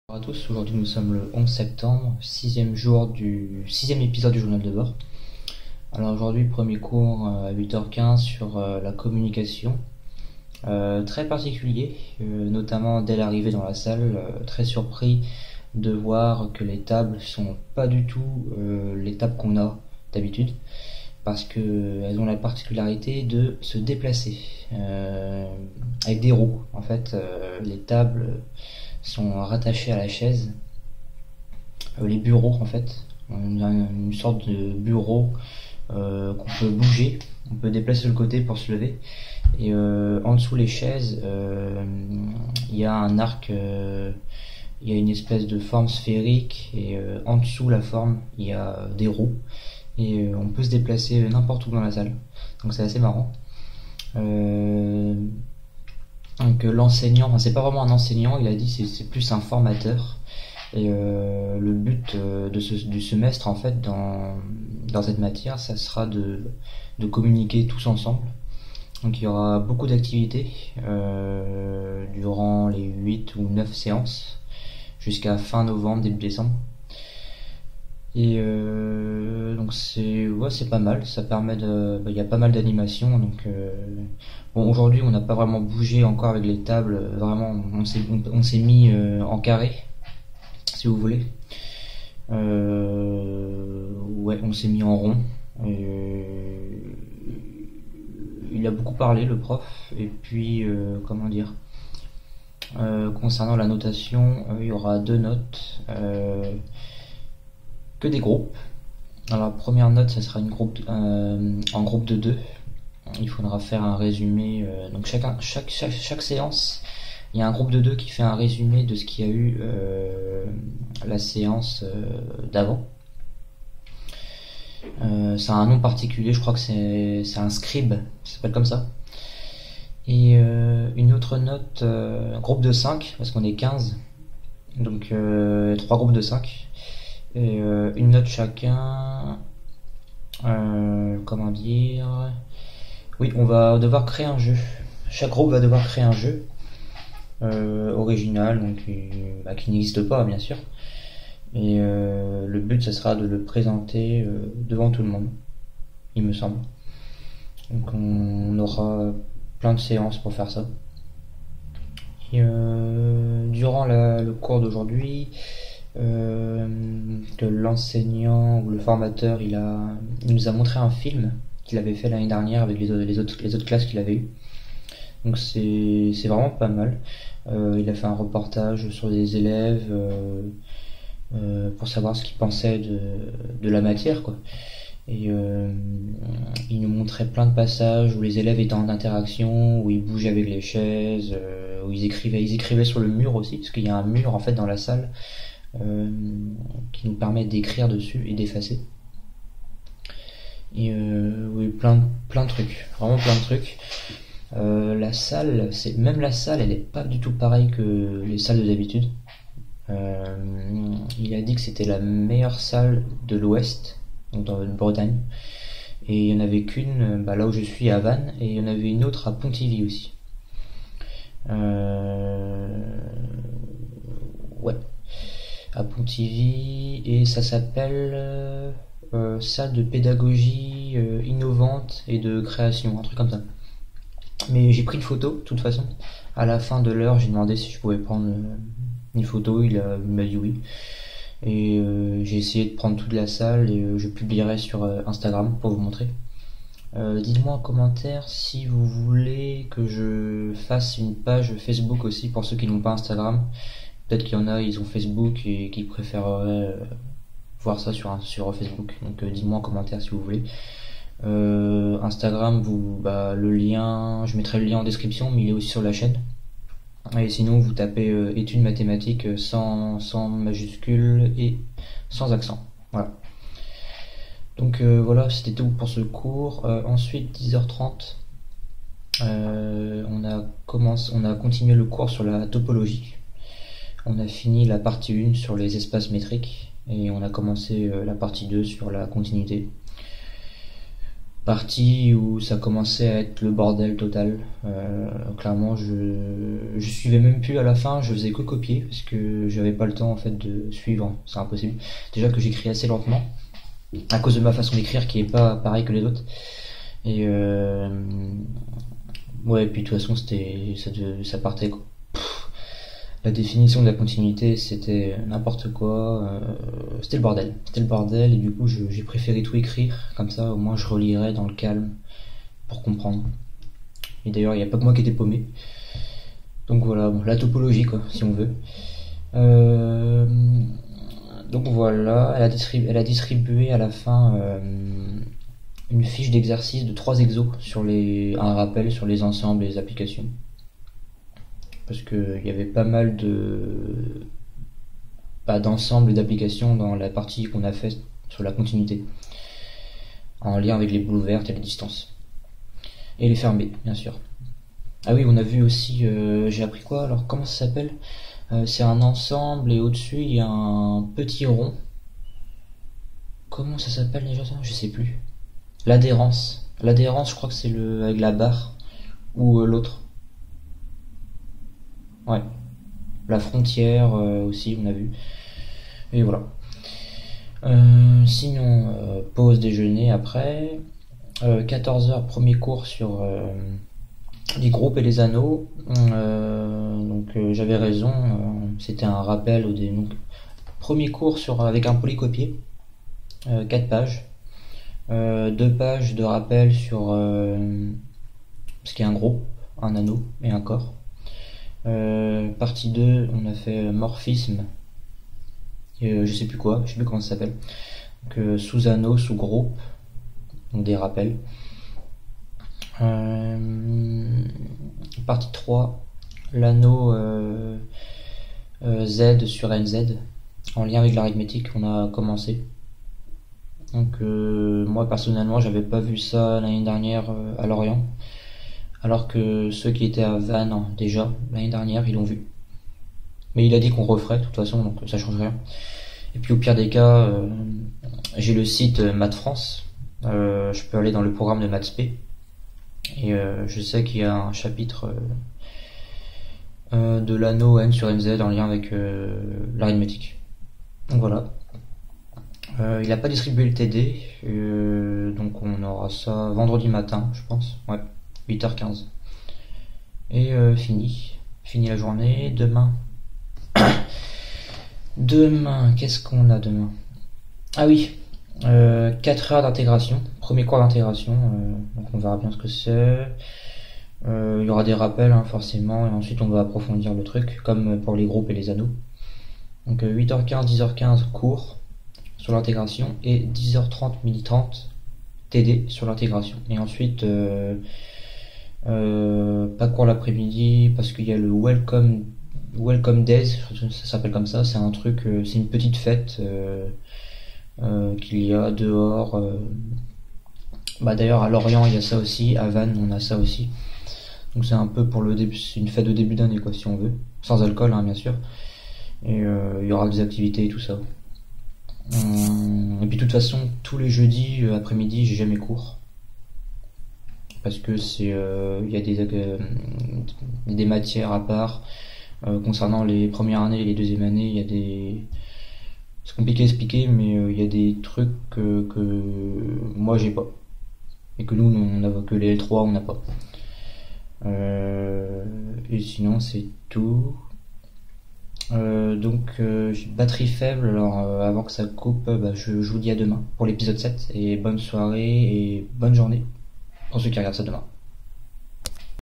Bonjour à tous, aujourd'hui nous sommes le 11 septembre, sixième épisode du journal de bord. Alors aujourd'hui, premier cours à 8h15 sur la communication, très particulier, notamment dès l'arrivée dans la salle, très surpris de voir que les tables sont pas du tout les tables qu'on a d'habitude, parce qu'elles ont la particularité de se déplacer avec des roues. En fait, les tables sont rattachés à la chaise. Les bureaux, en fait, on a une sorte de bureau qu'on peut bouger, on peut déplacer le côté pour se lever. Et en dessous les chaises, il y a un arc, il y a une espèce de forme sphérique, et en dessous la forme, il y a des roues. Et on peut se déplacer n'importe où dans la salle. Donc c'est assez marrant. Donc l'enseignant, enfin, c'est pas vraiment un enseignant, il a dit c'est plus un formateur. Et le but du semestre en fait dans cette matière, ça sera de communiquer tous ensemble. Donc il y aura beaucoup d'activités durant les 8 ou 9 séances jusqu'à fin novembre, début décembre. Et donc c'est pas mal, ça permet il y a pas mal d'animations. Donc bon, aujourd'hui on n'a pas vraiment bougé encore avec les tables, vraiment on s'est mis en carré, si vous voulez. Ouais, on s'est mis en rond. Il a beaucoup parlé, le prof. Et puis comment dire, concernant la notation, il y aura deux notes, que des groupes. Alors la première note, ça sera en groupe de deux. Il faudra faire un résumé. Donc chaque séance, il y a un groupe de deux qui fait un résumé de ce qu'il y a eu la séance d'avant. Ça a un nom particulier, je crois que c'est un scribe, ça s'appelle comme ça. Et une autre note, groupe de 5, parce qu'on est 15. Donc 3 groupes de 5. Et une note chacun. Comment dire, oui, on va devoir créer un jeu. Chaque groupe va devoir créer un jeu original, donc qui n'existe pas bien sûr. Et le but, ça sera de le présenter devant tout le monde, il me semble. Donc on aura plein de séances pour faire ça. Et durant le cours d'aujourd'hui, que l'enseignant ou le formateur il nous a montré un film qu'il avait fait l'année dernière avec les autres classes qu'il avait eu. Donc c'est vraiment pas mal. Il a fait un reportage sur des élèves pour savoir ce qu'ils pensaient de la matière, quoi. Et il nous montrait plein de passages où les élèves étaient en interaction, où ils bougeaient avec les chaises, où ils écrivaient sur le mur aussi, parce qu'il y a un mur en fait dans la salle qui nous permet d'écrire dessus et d'effacer. Et oui, plein de trucs, vraiment plein de trucs. La salle, même la salle, elle est pas du tout pareille que les salles de d'habitude. Il a dit que c'était la meilleure salle de l'Ouest, donc dans la Bretagne. Et il y en avait qu'une là où je suis à Vannes, et il y en avait une autre à Pontivy aussi. Ouais, à Pontivy, et ça s'appelle salle de pédagogie innovante et de création, un truc comme ça. Mais j'ai pris une photo, de toute façon. À la fin de l'heure, j'ai demandé si je pouvais prendre une photo, il m'a dit oui. Et j'ai essayé de prendre toute la salle, et je publierai sur Instagram pour vous montrer. Dites-moi en commentaire si vous voulez que je fasse une page Facebook aussi pour ceux qui n'ont pas Instagram. Peut-être qu'il y en a, ils ont Facebook et qui préféreraient voir ça sur Facebook. Donc dites-moi en commentaire si vous voulez. Instagram, le lien, je mettrai le lien en description, mais il est aussi sur la chaîne. Et sinon, vous tapez études mathématiques sans majuscule et sans accent. Voilà. Donc voilà, c'était tout pour ce cours. Ensuite, 10h30, on a continué le cours sur la topologie. On a fini la partie 1 sur les espaces métriques et on a commencé la partie 2 sur la continuité. partie où ça commençait à être le bordel total. Clairement, je suivais même plus à la fin, je faisais que copier parce que j'avais pas le temps en fait de suivre, c'est impossible. Déjà que j'écris assez lentement à cause de ma façon d'écrire qui est pas pareil que les autres. Et ouais, puis de toute façon ça partait quoi. La définition de la continuité, c'était n'importe quoi, c'était le bordel. C'était le bordel et du coup j'ai préféré tout écrire, comme ça au moins je relirais dans le calme pour comprendre. Et d'ailleurs il n'y a pas que moi qui étais paumé. Donc voilà, bon, la topologie quoi, si on veut. Donc voilà, elle a distribué à la fin une fiche d'exercice de 3 exos sur un rappel sur les ensembles et les applications. Parce qu'il y avait pas mal d'ensemble et d'applications dans la partie qu'on a fait sur la continuité, en lien avec les boules vertes et les distances. Et les fermées, bien sûr. Ah oui, on a vu aussi, j'ai appris quoi alors, comment ça s'appelle? C'est un ensemble et au-dessus il y a un petit rond. Comment ça s'appelle déjà ça? Je sais plus. L'adhérence. L'adhérence, je crois que c'est le avec la barre ou l'autre. Ouais. La frontière aussi, on a vu. Et voilà. Sinon, pause déjeuner après. 14h, premier cours sur les groupes et les anneaux. Donc j'avais raison, c'était un rappel donc, premier cours avec un polycopier, 4 pages. 2 pages de rappel sur ce qui est un groupe, un anneau et un corps. Partie 2, on a fait morphisme, je sais plus quoi, je sais plus comment ça s'appelle. Donc, sous-anneau, sous-groupe, donc des rappels. Partie 3, l'anneau Z sur NZ, en lien avec l'arithmétique, on a commencé. Donc moi personnellement j'avais pas vu ça l'année dernière à Lorient, alors que ceux qui étaient à Vannes déjà l'année dernière ils l'ont vu. Mais il a dit qu'on referait de toute façon, donc ça change rien. Et puis au pire des cas, j'ai le site Maths France, je peux aller dans le programme de MathsP, et je sais qu'il y a un chapitre de l'anneau N sur NZ en lien avec l'arithmétique. Donc voilà. Il n'a pas distribué le TD, donc on aura ça vendredi matin, je pense. Ouais, 8h15. Et fini la journée. Demain, qu'est-ce qu'on a demain? Ah oui, 4 heures d'intégration, premier cours d'intégration, donc on verra bien ce que c'est. Il y aura des rappels forcément, et ensuite on va approfondir le truc, comme pour les groupes et les anneaux. Donc 8h15, 10h15 cours sur l'intégration et 10h30, 12h30 TD sur l'intégration. Et ensuite pas cours l'après-midi parce qu'il y a le Welcome Days, ça s'appelle comme ça, c'est un truc, c'est une petite fête qu'il y a dehors. D'ailleurs à Lorient il y a ça aussi, à Vannes on a ça aussi. Donc c'est un peu pour le début, c'est une fête de début d'année quoi si on veut, sans alcool bien sûr. Et il y aura des activités et tout ça. Et puis de toute façon tous les jeudis après-midi j'ai jamais cours parce que c'est il y a des matières à part concernant les premières années et les deuxièmes années. Il y a c'est compliqué à expliquer, mais il y a des trucs que moi j'ai pas et que nous on a, que les L3 on n'a pas. Et sinon c'est tout. Donc j'ai batterie faible, alors avant que ça coupe, je vous dis à demain pour l'épisode 7 et bonne soirée et bonne journée pour ceux qui regardent ça demain.